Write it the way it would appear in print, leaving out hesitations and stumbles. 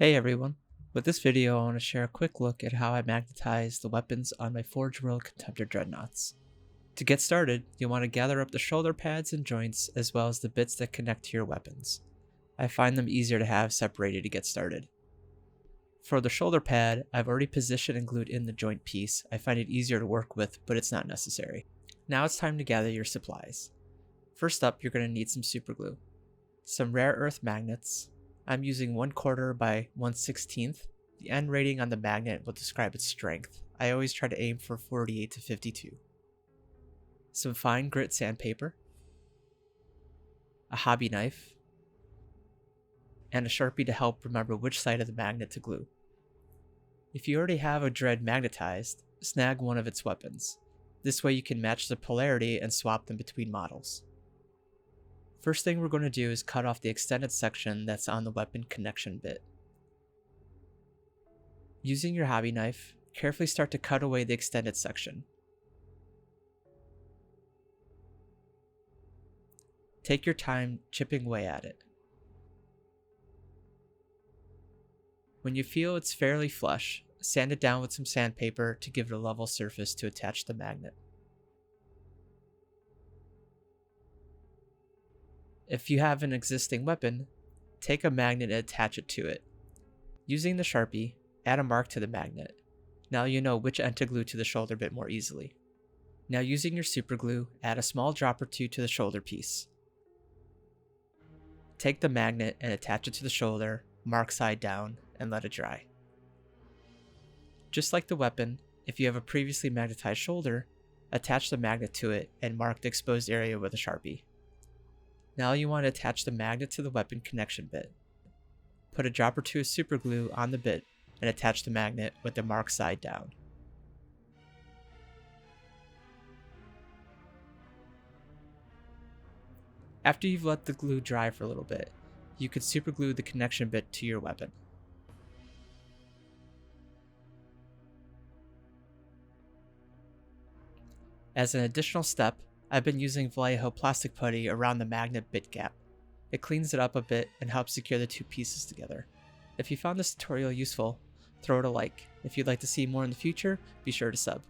Hey everyone! With this video I want to share a quick look at how I magnetize the weapons on my ForgeWorld Contemptor Dreadnoughts. To get started, you'll want to gather up the shoulder pads and joints as well as the bits that connect to your weapons. I find them easier to have separated to get started. For the shoulder pad, I've already positioned and glued in the joint piece. I find it easier to work with, but it's not necessary. Now it's time to gather your supplies. First up, you're going to need some superglue, some rare earth magnets. I'm using 1/4 by 1/16. The end rating on the magnet will describe its strength. I always try to aim for 48 to 52. Some fine grit sandpaper, a hobby knife, and a Sharpie to help remember which side of the magnet to glue. If you already have a dread magnetized, snag one of its weapons. This way you can match the polarity and swap them between models. First thing we're going to do is cut off the extended section that's on the weapon connection bit. Using your hobby knife, carefully start to cut away the extended section. Take your time chipping away at it. When you feel it's fairly flush, sand it down with some sandpaper to give it a level surface to attach the magnet. If you have an existing weapon, take a magnet and attach it to it. Using the Sharpie, add a mark to the magnet. Now you know which end to glue to the shoulder bit more easily. Now using your superglue, add a small drop or two to the shoulder piece. Take the magnet and attach it to the shoulder, mark side down, and let it dry. Just like the weapon, if you have a previously magnetized shoulder, attach the magnet to it and mark the exposed area with a Sharpie. Now you want to attach the magnet to the weapon connection bit. Put a drop or two of superglue on the bit and attach the magnet with the mark side down. After you've let the glue dry for a little bit, you could superglue the connection bit to your weapon. As an additional step, I've been using Vallejo plastic putty around the magnet bit gap. It cleans it up a bit and helps secure the two pieces together. If you found this tutorial useful, throw it a like. If you'd like to see more in the future, be sure to sub.